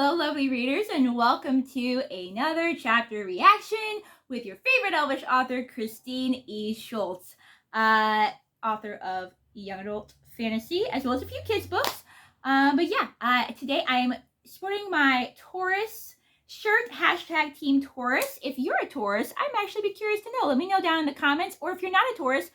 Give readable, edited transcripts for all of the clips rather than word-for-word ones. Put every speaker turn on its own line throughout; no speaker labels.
Hello, lovely readers, and welcome to another chapter reaction with your favorite Elvish author, Christine E. Schulze, author of young adult fantasy, as well as a few kids' books. Today I am sporting my Taurus shirt, hashtag Team Taurus. If you're a Taurus, I'm actually be curious to know. Let me know down in the comments, or if you're not a Taurus,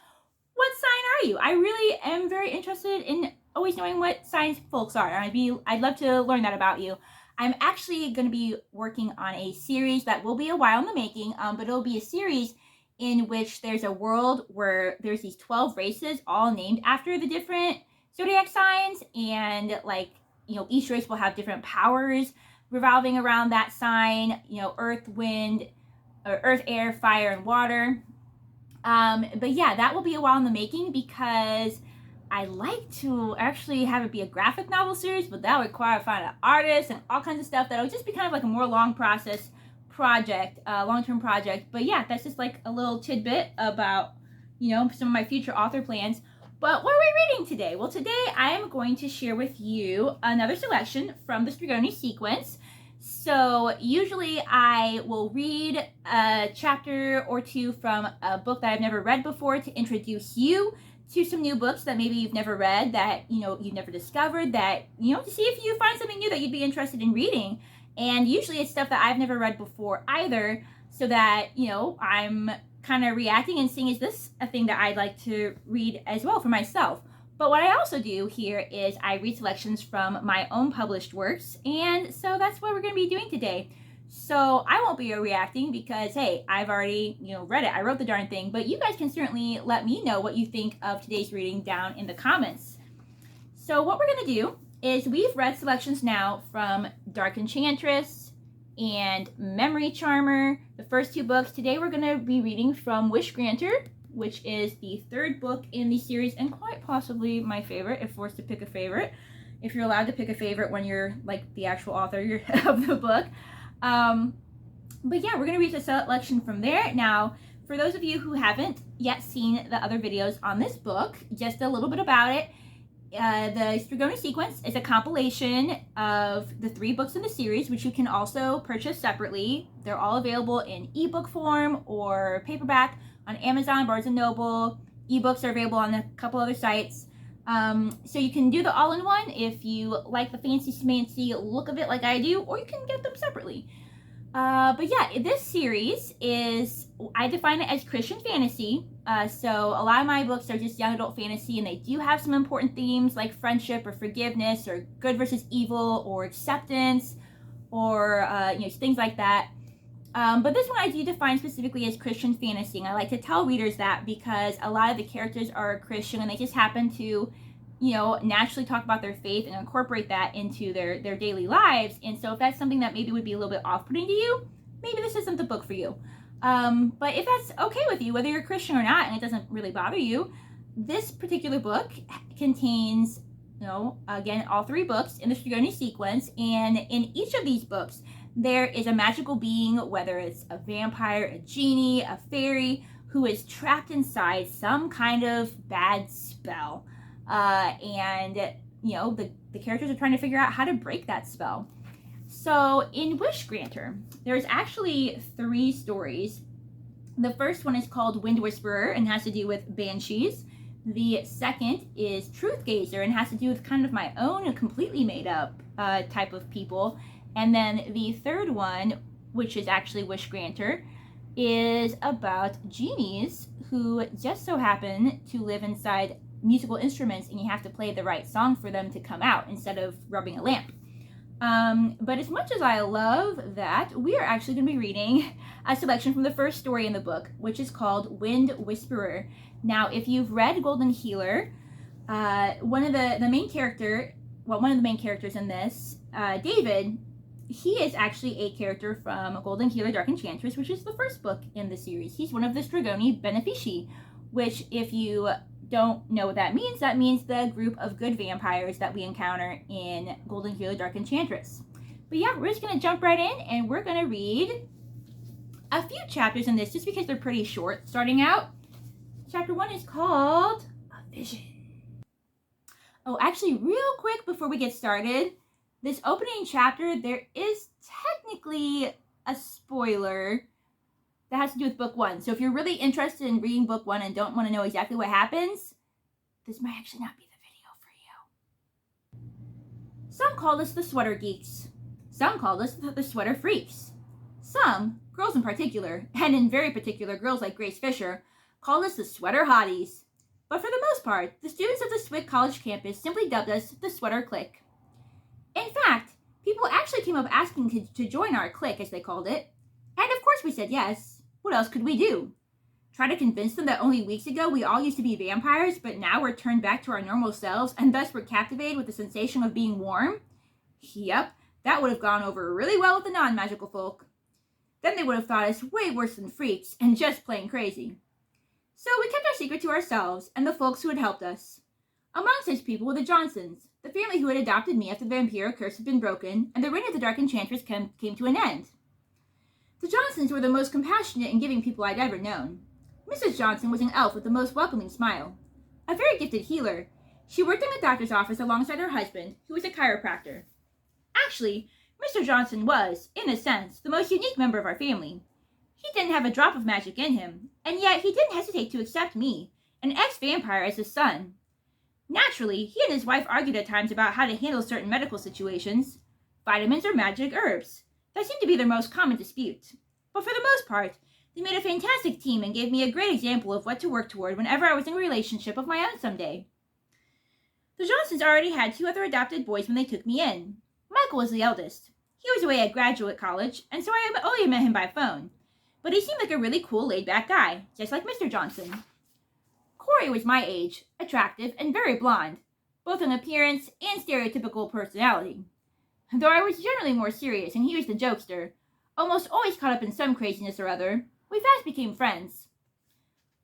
what sign are you? I really am very interested in always knowing what signs folks are. I'd love to learn that about you. I'm actually going to be working on a series that will be a while in the making, but it'll be a series in which there's a world where there's these 12 races all named after the different zodiac signs, and each race will have different powers revolving around that sign, earth, wind, or earth, air, fire, and water. That will be a while in the making because I like to actually have it be a graphic novel series, but that would require finding an artist and all kinds of stuff. That'll just be kind of like a more long-term project. But yeah, that's just like a little tidbit about, some of my future author plans. But what are we reading today? Well, today I am going to share with you another selection from the Stregoni Sequence. So usually I will read a chapter or two from a book that I've never read before to introduce you to some new books that maybe you've never read, that you've never discovered, that to see if you find something new that you'd be interested in reading. And usually it's stuff that I've never read before either, so that I'm kind of reacting and seeing, is this a thing that I'd like to read as well for myself. But what I also do here is I read selections from my own published works, and so that's what we're going to be doing today. So I won't be reacting because, hey, I've already, read it. I wrote the darn thing, but you guys can certainly let me know what you think of today's reading down in the comments. So what we're going to do is we've read selections now from Dark Enchantress and Memory Charmer, the first two books. Today we're going to be reading from Wish Granter, which is the third book in the series and quite possibly my favorite, if forced to pick a favorite, if you're allowed to pick a favorite when you're like the actual author of the book. We're going to read a selection from there. Now, for those of you who haven't yet seen the other videos on this book, just a little bit about it. The Stregoni Sequence is a compilation of the 3 books in the series, which you can also purchase separately. They're all available in ebook form or paperback on Amazon, Barnes & Noble. Ebooks are available on a couple other sites. So you can do the all-in-one if you like the fancy look of it like I do, or you can get them separately. This series is, I define it as Christian fantasy. So a lot of my books are just young adult fantasy, and they do have some important themes like friendship or forgiveness or good versus evil or acceptance or, things like that. But this one I do define specifically as Christian fantasy, and I like to tell readers that because a lot of the characters are Christian and they just happen to, naturally talk about their faith and incorporate that into their daily lives. And so if that's something that maybe would be a little bit off-putting to you, maybe this isn't the book for you. But if that's okay with you, whether you're a Christian or not, and it doesn't really bother you, this particular book contains, again, all 3 books in the Stregoni Sequence, and in each of these books, there is a magical being, whether it's a vampire, a genie, a fairy, who is trapped inside some kind of bad spell. The characters are trying to figure out how to break that spell. So in Wish Granter, there's actually 3 stories. The first one is called Wind Whisperer and has to do with Banshees. The second is Truth Gazer and has to do with kind of my own completely made up type of people. And then the third one, which is actually Wish Granter, is about genies who just so happen to live inside musical instruments, and you have to play the right song for them to come out instead of rubbing a lamp. But as much as I love that, we are actually going to be reading a selection from the first story in the book, which is called Wind Whisperer. Now, if you've read Golden Healer, one of the main characters in this, David, he is actually a character from Golden Healer, Dark Enchantress, which is the first book in the series. He's one of the Stregoni Benefici, which, if you don't know what that means the group of good vampires that we encounter in Golden Healer, Dark Enchantress. But yeah, we're just going to jump right in, and we're going to read a few chapters in this just because they're pretty short. Starting out, chapter 1 is called A Vision. Oh, actually, real quick before we get started, This opening chapter, there is technically a spoiler that has to do with book 1. So if you're really interested in reading book 1 and don't want to know exactly what happens, this might actually not be the video for you. Some called us the sweater geeks. Some called us the sweater freaks. Some, girls in particular, and in very particular girls like Grace Fisher, called us the sweater hotties. But for the most part, the students of the Swick College campus simply dubbed us the sweater clique. In fact, people actually came up asking to join our clique, as they called it. And of course we said yes. What else could we do? Try to convince them that only weeks ago we all used to be vampires, but now we're turned back to our normal selves, and thus we're captivated with the sensation of being warm? Yep, that would have gone over really well with the non-magical folk. Then they would have thought us way worse than freaks and just plain crazy. So we kept our secret to ourselves and the folks who had helped us. Among such people were the Johnsons, the family who had adopted me after the vampire curse had been broken and the reign of the Dark Enchantress came to an end. The Johnsons were the most compassionate and giving people I'd ever known. Mrs. Johnson was an elf with the most welcoming smile. A very gifted healer, she worked in the doctor's office alongside her husband, who was a chiropractor. Actually, Mr. Johnson was, in a sense, the most unique member of our family. He didn't have a drop of magic in him, and yet he didn't hesitate to accept me, an ex-vampire, as his son. Naturally, he and his wife argued at times about how to handle certain medical situations, vitamins or magic herbs. That seemed to be their most common dispute. But for the most part, they made a fantastic team and gave me a great example of what to work toward whenever I was in a relationship of my own someday. The Johnsons already had 2 other adopted boys when they took me in. Michael was the eldest. He was away at graduate college, and so I only met him by phone. But he seemed like a really cool, laid-back guy, just like Mr. Johnson. Corey was my age, attractive, and very blonde, both in appearance and stereotypical personality. Though I was generally more serious and he was the jokester, almost always caught up in some craziness or other, we fast became friends.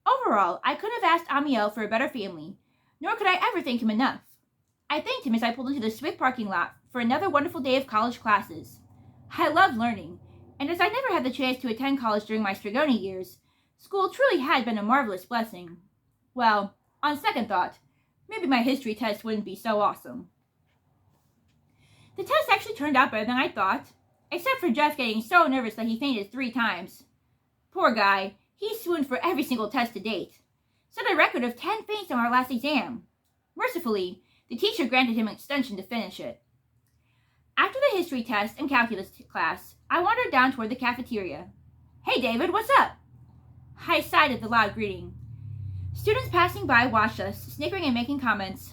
Overall, I couldn't have asked Amiel for a better family, nor could I ever thank him enough. I thanked him as I pulled into the Swick parking lot for another wonderful day of college classes. I loved learning, and as I never had the chance to attend college during my Stregoni years, school truly had been a marvelous blessing. Well, on second thought, maybe my history test wouldn't be so awesome. The test actually turned out better than I thought, except for Jeff getting so nervous that he fainted 3 times. Poor guy, he swooned for every single test to date. Set a record of 10 faints on our last exam. Mercifully, the teacher granted him an extension to finish it. After the history test and calculus class, I wandered down toward the cafeteria. "Hey David, what's up?" I sighed at the loud greeting. Students passing by watched us, snickering and making comments.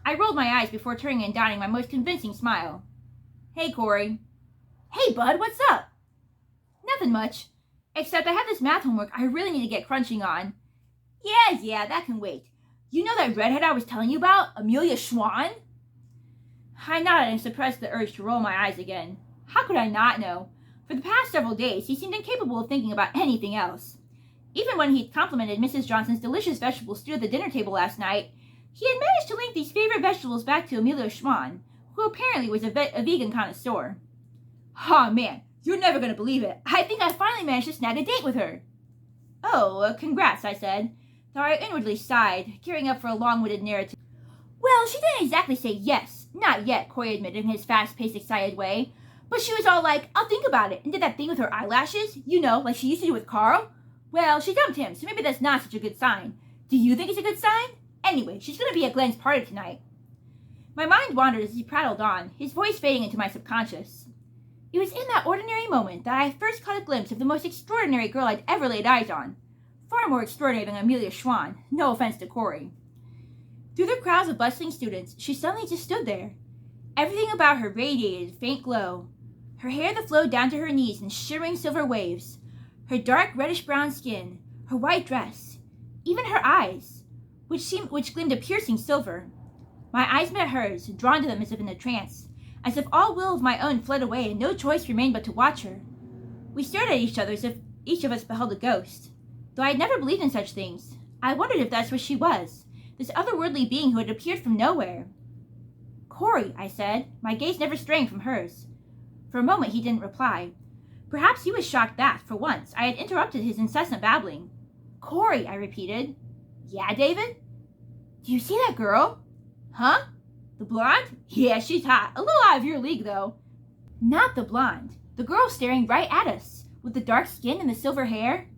I rolled my eyes before turning and donning my most convincing smile. "Hey Corey." "Hey bud, what's up?" "Nothing much, except I have this math homework I really need to get crunching on." Yeah, that can wait. You know that redhead I was telling you about, Amelia Schwann?" I nodded and suppressed the urge to roll my eyes again. How could I not know? For the past several days, he seemed incapable of thinking about anything else. Even when he complimented Mrs. Johnson's delicious vegetable stew at the dinner table last night, he had managed to link these favorite vegetables back to Amelia Schwann, who apparently was a vegan connoisseur. "Aw, man, you're never going to believe it. I think I finally managed to snag a date with her." "Oh, congrats," I said, though I inwardly sighed, gearing up for a long-winded narrative. "Well, she didn't exactly say yes. Not yet," Corey admitted in his fast-paced, excited way. "But she was all like, 'I'll think about it,' and did that thing with her eyelashes, you know, like she used to do with Carl. Well, she dumped him, so maybe that's not such a good sign. Do you think it's a good sign? Anyway, she's going to be at Glenn's party tonight." My mind wandered as he prattled on, his voice fading into my subconscious. It was in that ordinary moment that I first caught a glimpse of the most extraordinary girl I'd ever laid eyes on. Far more extraordinary than Amelia Schwann, no offense to Corey. Through the crowds of bustling students, she suddenly just stood there. Everything about her radiated a faint glow. Her hair that flowed down to her knees in shimmering silver waves, her dark reddish-brown skin, her white dress, even her eyes, which gleamed a piercing silver. My eyes met hers, drawn to them as if in a trance, as if all will of my own fled away and no choice remained but to watch her. We stared at each other as if each of us beheld a ghost. Though I had never believed in such things, I wondered if that's what she was, this otherworldly being who had appeared from nowhere. "Corey," I said, my gaze never straying from hers. For a moment he didn't reply. Perhaps he was shocked that, for once, I had interrupted his incessant babbling. "Corey," I repeated. "Yeah, David?" "Do you see that girl?" "Huh?" The blonde? Yeah, she's hot. A little out of your league, though. Not the blonde. The girl staring right at us, with the dark skin and the silver hair.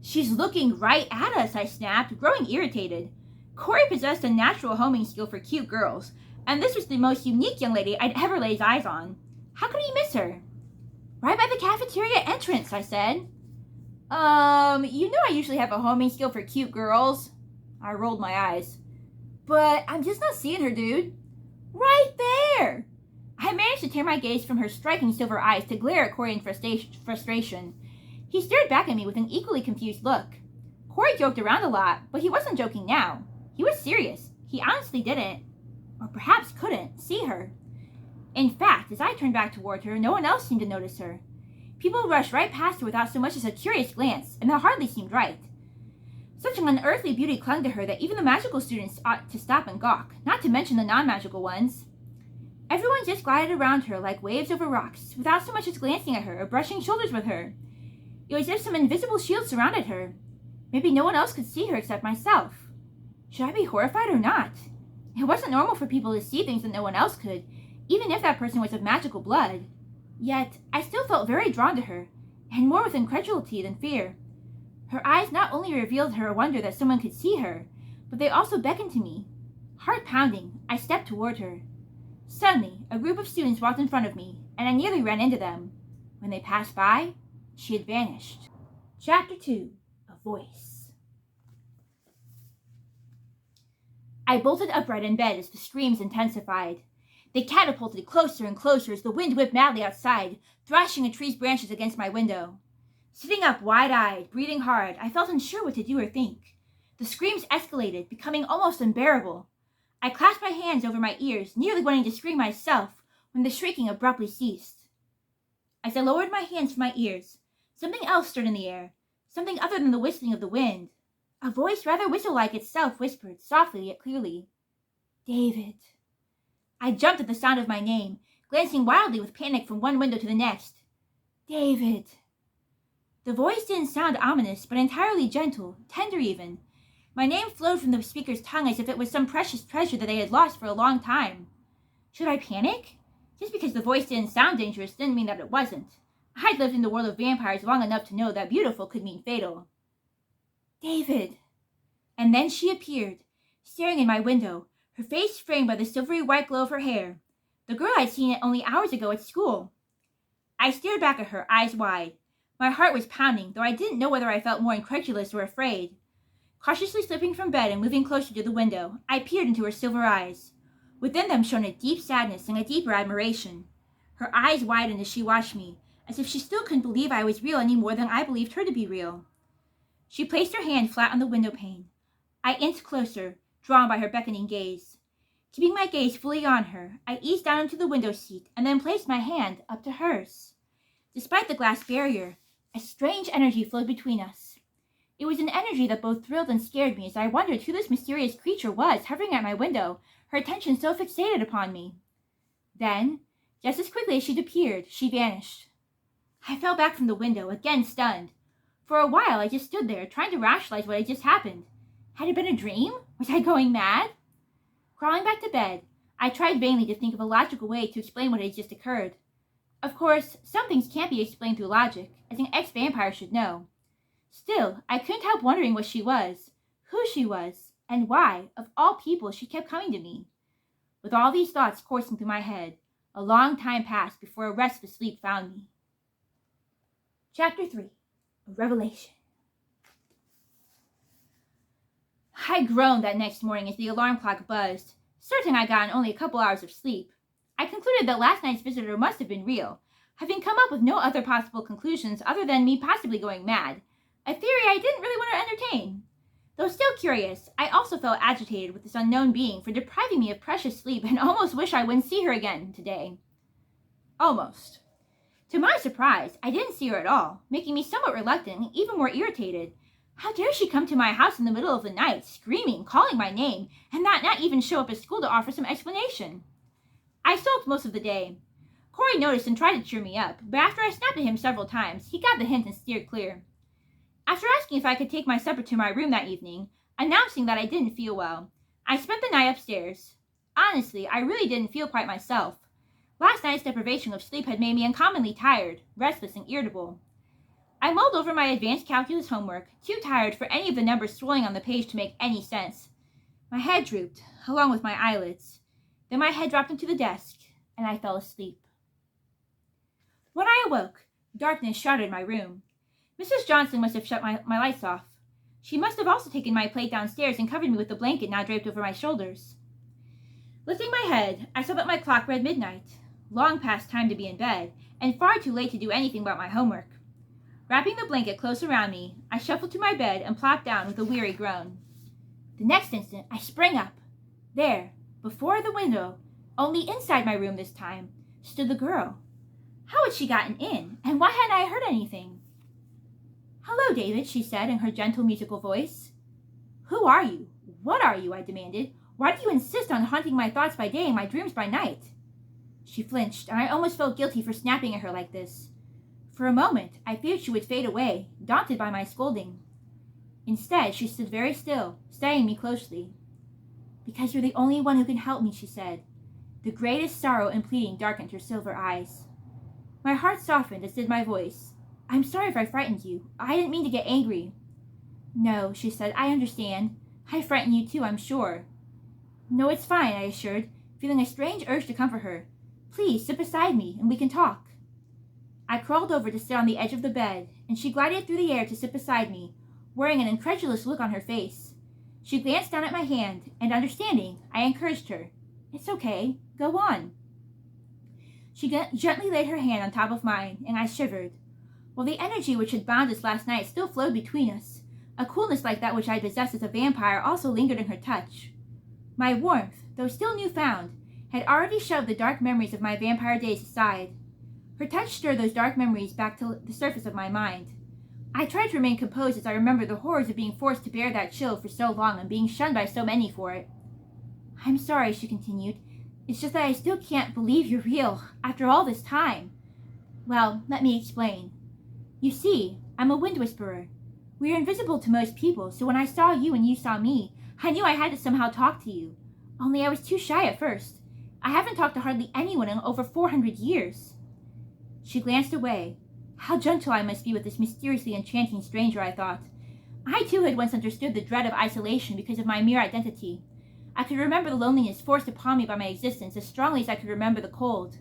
She's looking right at us, I snapped, growing irritated. Corey possessed a natural homing skill for cute girls, and this was the most unique young lady I'd ever laid eyes on. How could he miss her? Right by the cafeteria entrance, I said. You know I usually have a homing skill for cute girls. I rolled my eyes. But I'm just not seeing her, dude. Right there! I managed to tear my gaze from her striking silver eyes to glare at Corey in frustration. He stared back at me with an equally confused look. Corey joked around a lot, but he wasn't joking now. He was serious. He honestly didn't, or perhaps couldn't, see her. In fact, as I turned back toward her, no one else seemed to notice her. People rushed right past her without so much as a curious glance, and that hardly seemed right. Such an unearthly beauty clung to her that even the magical students ought to stop and gawk, not to mention the non-magical ones. Everyone just glided around her like waves over rocks, without so much as glancing at her or brushing shoulders with her. It was as if some invisible shield surrounded her. Maybe no one else could see her except myself. Should I be horrified or not? It wasn't normal for people to see things that no one else could, even if that person was of magical blood. Yet, I still felt very drawn to her, and more with incredulity than fear. Her eyes not only revealed her wonder that someone could see her, but they also beckoned to me. Heart pounding, I stepped toward her. Suddenly, a group of students walked in front of me, and I nearly ran into them. When they passed by, she had vanished. Chapter 2. A Voice. I bolted upright in bed as the screams intensified. They catapulted closer and closer as the wind whipped madly outside, thrashing a tree's branches against my window. Sitting up wide-eyed, breathing hard, I felt unsure what to do or think. The screams escalated, becoming almost unbearable. I clasped my hands over my ears, nearly wanting to scream myself, when the shrieking abruptly ceased. As I lowered my hands to my ears, something else stirred in the air, something other than the whistling of the wind. A voice rather whistle-like itself whispered, softly yet clearly, "David." I jumped at the sound of my name, glancing wildly with panic from one window to the next. "David." The voice didn't sound ominous, but entirely gentle, tender even. My name flowed from the speaker's tongue as if it was some precious treasure that they had lost for a long time. Should I panic? Just because the voice didn't sound dangerous didn't mean that it wasn't. I'd lived in the world of vampires long enough to know that beautiful could mean fatal. "David." And then she appeared, staring in my window, her face framed by the silvery white glow of her hair, the girl I'd seen only hours ago at school. I stared back at her, eyes wide. My heart was pounding, though I didn't know whether I felt more incredulous or afraid. Cautiously slipping from bed and moving closer to the window, I peered into her silver eyes. Within them shone a deep sadness and a deeper admiration. Her eyes widened as she watched me, as if she still couldn't believe I was real any more than I believed her to be real. She placed her hand flat on the window pane. I inched closer, drawn by her beckoning gaze. Keeping my gaze fully on her, I eased down into the window seat and then placed my hand up to hers. Despite the glass barrier, a strange energy flowed between us. It was an energy that both thrilled and scared me as I wondered who this mysterious creature was hovering at my window, her attention so fixated upon me. Then, just as quickly as she'd appeared, she vanished. I fell back from the window, again stunned. For a while I just stood there, trying to rationalize what had just happened. Had it been a dream? Was I going mad? Crawling back to bed, I tried vainly to think of a logical way to explain what had just occurred. Of course, some things can't be explained through logic, as an ex-vampire should know. Still, I couldn't help wondering what she was, who she was, and why, of all people, she kept coming to me. With all these thoughts coursing through my head, a long time passed before a restless sleep found me. Chapter 3. A Revelation. I groaned that next morning as the alarm clock buzzed, certain I'd gotten only a couple hours of sleep. I concluded that last night's visitor must have been real, having come up with no other possible conclusions other than me possibly going mad, a theory I didn't really want to entertain. Though still curious, I also felt agitated with this unknown being for depriving me of precious sleep and almost wish I wouldn't see her again today. Almost. To my surprise, I didn't see her at all, making me somewhat reluctant and even more irritated. How dare she come to my house in the middle of the night, screaming, calling my name, and not even show up at school to offer some explanation? I sulked most of the day. Corey noticed and tried to cheer me up, but after I snapped at him several times, he got the hint and steered clear. After asking if I could take my supper to my room that evening, announcing that I didn't feel well, I spent the night upstairs. Honestly, I really didn't feel quite myself. Last night's deprivation of sleep had made me uncommonly tired, restless, and irritable. I mulled over my advanced calculus homework, too tired for any of the numbers swirling on the page to make any sense. My head drooped, along with my eyelids. Then my head dropped into the desk, and I fell asleep. When I awoke, darkness shrouded my room. Mrs. Johnson must have shut my lights off. She must have also taken my plate downstairs and covered me with the blanket now draped over my shoulders. Lifting my head, I saw that my clock read midnight, long past time to be in bed, and far too late to do anything about my homework. Wrapping the blanket close around me, I shuffled to my bed and plopped down with a weary groan. The next instant, I sprang up. There, before the window, only inside my room this time, stood the girl. How had she gotten in, and why hadn't I heard anything? Hello, David, she said in her gentle musical voice. Who are you? What are you? I demanded. Why do you insist on haunting my thoughts by day and my dreams by night? She flinched, and I almost felt guilty for snapping at her like this. For a moment, I feared she would fade away, daunted by my scolding. Instead, she stood very still, studying me closely. Because you're the only one who can help me, she said. The greatest sorrow and pleading darkened her silver eyes. My heart softened, as did my voice. I'm sorry if I frightened you. I didn't mean to get angry. No, she said, I understand. I frightened you too, I'm sure. No, it's fine, I assured, feeling a strange urge to comfort her. Please, sit beside me, and we can talk. I crawled over to sit on the edge of the bed, and she glided through the air to sit beside me, wearing an incredulous look on her face. She glanced down at my hand, and understanding, I encouraged her. It's okay. Go on. She gently laid her hand on top of mine, and I shivered. While the energy which had bound us last night still flowed between us, a coolness like that which I possessed as a vampire also lingered in her touch. My warmth, though still newfound, had already shoved the dark memories of my vampire days aside. Her touch stirred those dark memories back to the surface of my mind. I tried to remain composed as I remembered the horrors of being forced to bear that chill for so long and being shunned by so many for it. I'm sorry, she continued. It's just that I still can't believe you're real, after all this time. Well, let me explain. You see, I'm a wind whisperer. We are invisible to most people, so when I saw you and you saw me, I knew I had to somehow talk to you. Only I was too shy at first. I haven't talked to hardly anyone in over 400 years. She glanced away. How gentle I must be with this mysteriously enchanting stranger, I thought. I too had once understood the dread of isolation because of my mere identity. I could remember the loneliness forced upon me by my existence as strongly as I could remember the cold.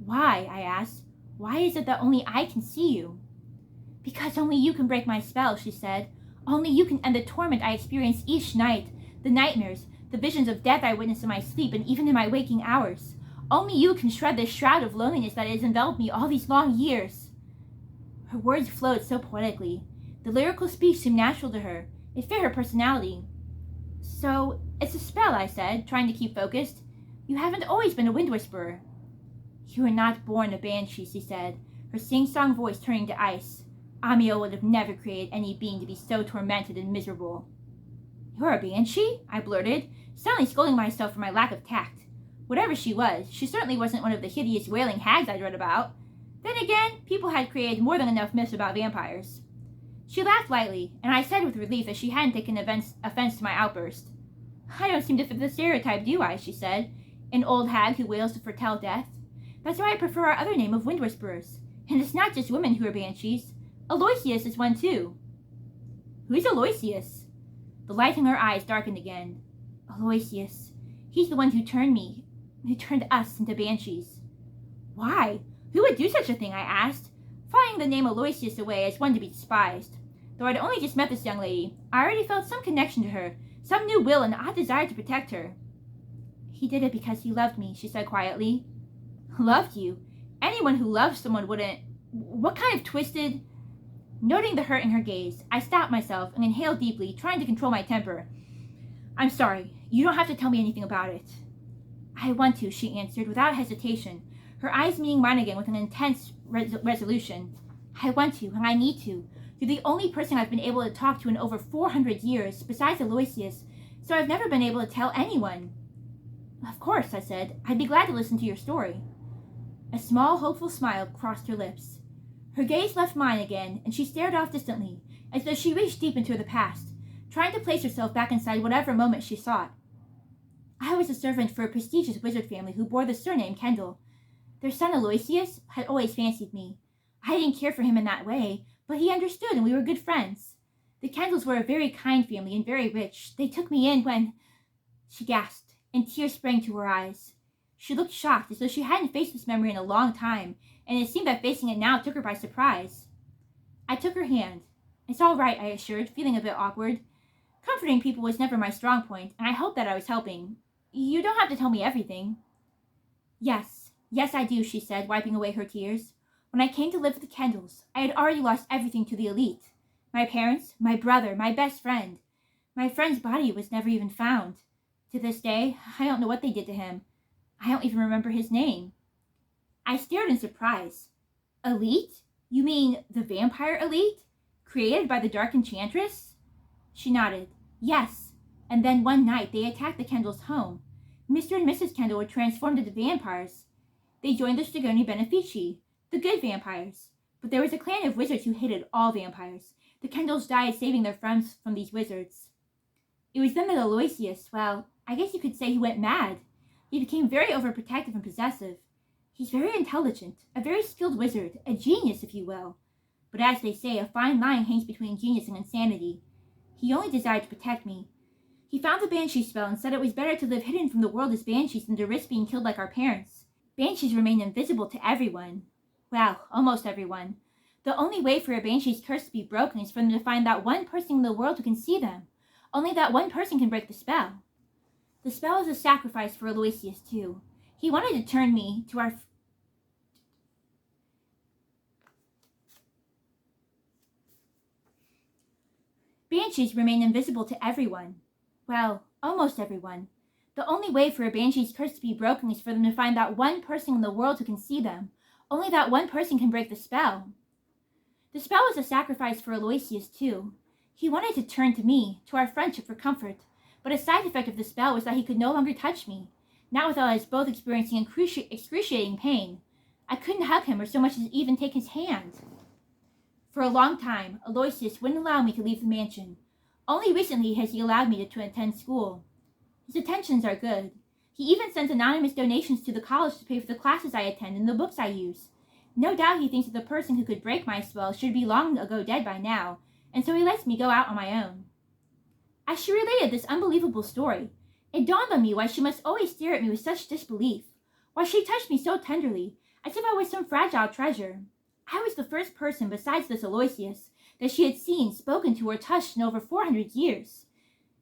Why, I asked, why is it that only I can see you? Because only you can break my spell, she said. Only you can end the torment I experience each night, the nightmares, the visions of death I witness in my sleep and even in my waking hours. Only you can shred this shroud of loneliness that has enveloped me all these long years. Her words flowed so poetically. The lyrical speech seemed natural to her. It fit her personality. So, it's a spell, I said, trying to keep focused. You haven't always been a wind whisperer. You were not born a banshee, she said, her sing-song voice turning to ice. Amiel would have never created any being to be so tormented and miserable. You're a banshee? I blurted, suddenly scolding myself for my lack of tact. Whatever she was, she certainly wasn't one of the hideous wailing hags I'd read about. Then again, people had created more than enough myths about vampires. She laughed lightly, and I said with relief that she hadn't taken offense to my outburst. I don't seem to fit the stereotype, do I? She said. An old hag who wails to foretell death. That's why I prefer our other name of wind whisperers. And it's not just women who are banshees. Aloysius is one too. Who's Aloysius? The light in her eyes darkened again. Aloysius. He's the one who turned us into banshees. Why? Who would do such a thing? I asked, filing the name Aloysius away as one to be despised. Though I'd only just met this young lady, I already felt some connection to her, some new will and odd desire to protect her. He did it because he loved me, she said quietly. Loved you? Anyone who loves someone wouldn't... What kind of twisted... Noting the hurt in her gaze, I stopped myself and inhaled deeply, trying to control my temper. I'm sorry. You don't have to tell me anything about it. I want to, she answered without hesitation, her eyes meeting mine again with an intense resolution. I want to, and I need to. You're the only person I've been able to talk to in over 400 years, besides Aloysius, so I've never been able to tell anyone. Of course, I said. I'd be glad to listen to your story. A small, hopeful smile crossed her lips. Her gaze left mine again, and she stared off distantly, as though she reached deep into the past, trying to place herself back inside whatever moment she sought. I was a servant for a prestigious wizard family who bore the surname Kendall. Their son Aloysius had always fancied me. I didn't care for him in that way, but he understood and we were good friends. The Kendalls were a very kind family and very rich. They took me in when... She gasped, and tears sprang to her eyes. She looked shocked, as though she hadn't faced this memory in a long time, and it seemed that facing it now took her by surprise. I took her hand. It's all right, I assured, feeling a bit awkward. Comforting people was never my strong point, and I hoped that I was helping. You don't have to tell me everything. Yes, I do, she said, wiping away her tears. When I came to live with the Kendalls, I had already lost everything to the elite. My parents, my brother, my best friend. My friend's body was never even found. To this day, I don't know what they did to him. I don't even remember his name. I stared in surprise. Elite? You mean the vampire elite? Created by the Dark Enchantress? She nodded. Yes. And then one night they attacked the Kendalls' home. Mr. and Mrs. Kendall were transformed into vampires. They joined the Stregoni Benefici, the good vampires. But there was a clan of wizards who hated all vampires. The Kendalls died saving their friends from these wizards. It was then that Aloysius, well, I guess you could say he went mad. He became very overprotective and possessive. He's very intelligent, a very skilled wizard, a genius, if you will. But as they say, a fine line hangs between genius and insanity. He only desired to protect me. He found the Banshee spell and said it was better to live hidden from the world as Banshees than to risk being killed like our parents. Banshees remain invisible to everyone. Well, almost everyone. The only way for a Banshee's curse to be broken is for them to find that one person in the world who can see them. Only that one person can break the spell. The spell is a sacrifice for Aloysius, too. He wanted to turn me to our... Banshees remain invisible to everyone. Well, almost everyone. The only way for a Banshee's curse to be broken is for them to find that one person in the world who can see them. Only that one person can break the spell. The spell was a sacrifice for Aloysius, too. He wanted to turn to me, to our friendship, for comfort. But a side effect of the spell was that he could no longer touch me, not without us both experiencing excruciating pain. I couldn't hug him or so much as even take his hand. For a long time, Aloysius wouldn't allow me to leave the mansion. Only recently has he allowed me to attend school. His intentions are good. He even sends anonymous donations to the college to pay for the classes I attend and the books I use. No doubt he thinks that the person who could break my spell should be long ago dead by now, and so he lets me go out on my own. As she related this unbelievable story, it dawned on me why she must always stare at me with such disbelief, why she touched me so tenderly, as if I was some fragile treasure. I was the first person besides this Aloysius that she had seen, spoken to, or touched in over 400 years.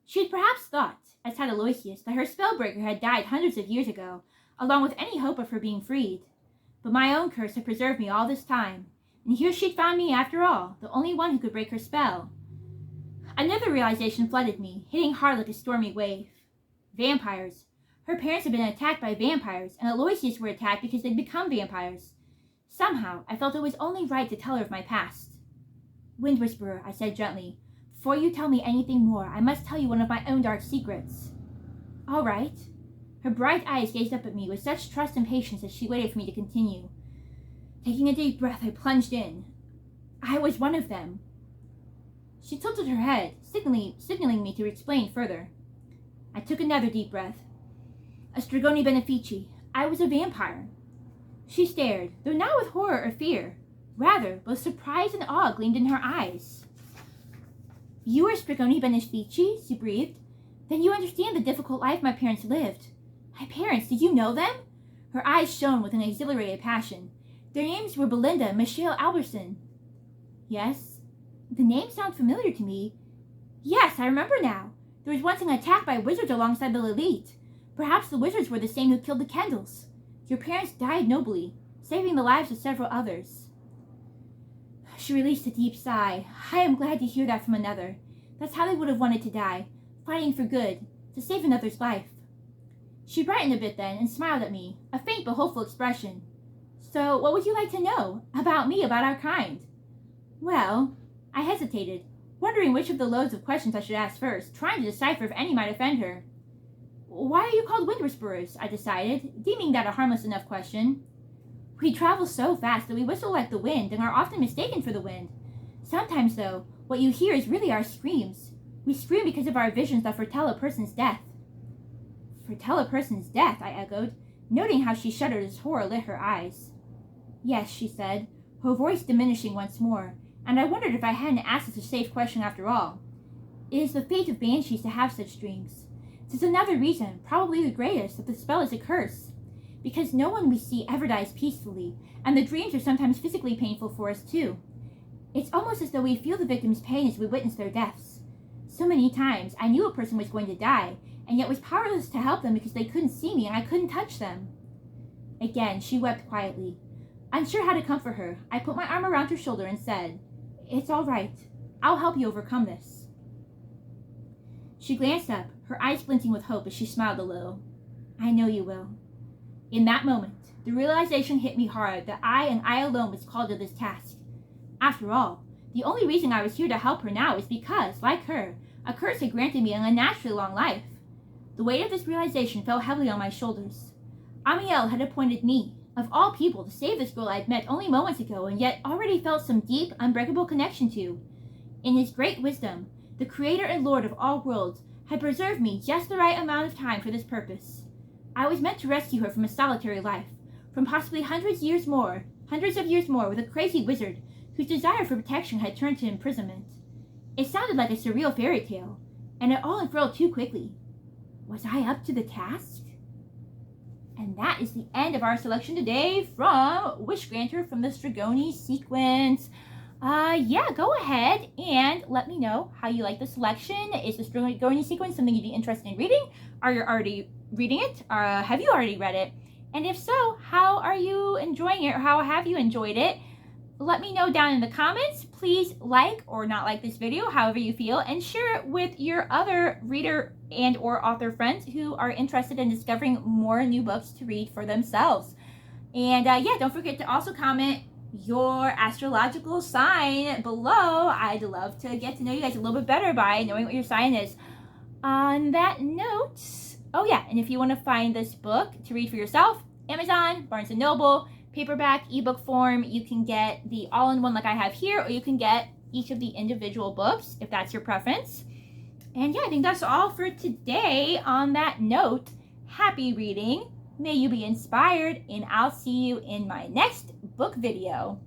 She had perhaps thought, as had Aloysius, that her spellbreaker had died hundreds of years ago, along with any hope of her being freed. But my own curse had preserved me all this time, and here she'd found me, after all, the only one who could break her spell. Another realization flooded me, hitting hard like a stormy wave. Vampires. Her parents had been attacked by vampires, and Aloysius were attacked because they'd become vampires. Somehow, I felt it was only right to tell her of my past. Wind Whisperer, I said gently, before you tell me anything more, I must tell you one of my own dark secrets. All right. Her bright eyes gazed up at me with such trust and patience as she waited for me to continue. Taking a deep breath, I plunged in. I was one of them. She tilted her head, signaling me to explain further. I took another deep breath. A Stregoni Benefici. I was a vampire. She stared, though not with horror or fear. Rather, both surprise and awe gleamed in her eyes. You are Stregoni Benefici? She breathed. Then you understand the difficult life my parents lived. My parents, did you know them? Her eyes shone with an exhilarated passion. Their names were Belinda and Michelle Alberson. Yes. The names sound familiar to me. Yes, I remember now. There was once an attack by wizards alongside the elite. Perhaps the wizards were the same who killed the Kendalls. Your parents died nobly, saving the lives of several others. She released a deep sigh. I am glad to hear that from another. That's how they would have wanted to die, fighting for good, to save another's life. She brightened a bit then and smiled at me, a faint but hopeful expression. So, what would you like to know? About me, about our kind? Well, I hesitated, wondering which of the loads of questions I should ask first, trying to decipher if any might offend her. Why are you called Wind Whisperers? I decided, deeming that a harmless enough question. We travel so fast that we whistle like the wind and are often mistaken for the wind. Sometimes, though, what you hear is really our screams. We scream because of our visions that foretell a person's death. Foretell a person's death, I echoed, noting how she shuddered as horror lit her eyes. Yes, she said, her voice diminishing once more, and I wondered if I hadn't asked such a safe question after all. It is the fate of banshees to have such dreams. Tis another reason, probably the greatest, that the spell is a curse. Because no one we see ever dies peacefully, and the dreams are sometimes physically painful for us too. It's almost as though we feel the victim's pain as we witness their deaths. So many times I knew a person was going to die, and yet was powerless to help them because they couldn't see me and I couldn't touch them. Again, she wept quietly. Unsure how to comfort her, I put my arm around her shoulder and said, It's all right. I'll help you overcome this. She glanced up, her eyes glinting with hope as she smiled a little. I know you will. In that moment, the realization hit me hard that I and I alone was called to this task. After all, the only reason I was here to help her now is because, like her, a curse had granted me an unnaturally long life. The weight of this realization fell heavily on my shoulders. Amiel had appointed me, of all people, to save this girl I'd met only moments ago and yet already felt some deep, unbreakable connection to. In his great wisdom, the creator and lord of all worlds had preserved me just the right amount of time for this purpose. I was meant to rescue her from a solitary life, from possibly hundreds of years more with a crazy wizard whose desire for protection had turned to imprisonment. It sounded like a surreal fairy tale, and it all unfurled too quickly. Was I up to the task? And that is the end of our selection today from Wish Granter from the Stregoni Sequence. Go ahead and let me know how you like the selection. Is the Stregoni Sequence something you'd be interested in reading? Are you already reading it? Have you already read it? And if so, how are you enjoying it, or how have you enjoyed it? Let me know down in the comments. Please like or not like this video, however you feel, and share it with your other reader and or author friends who are interested in discovering more new books to read for themselves. And don't forget to also comment your astrological sign below. I'd love to get to know you guys a little bit better by knowing what your sign is. On that note, and if you want to find this book to read for yourself, Amazon, Barnes & Noble, paperback, ebook form, you can get the all-in-one like I have here, or you can get each of the individual books if that's your preference. And I think that's all for today. On that note, happy reading, may you be inspired, and I'll see you in my next book video.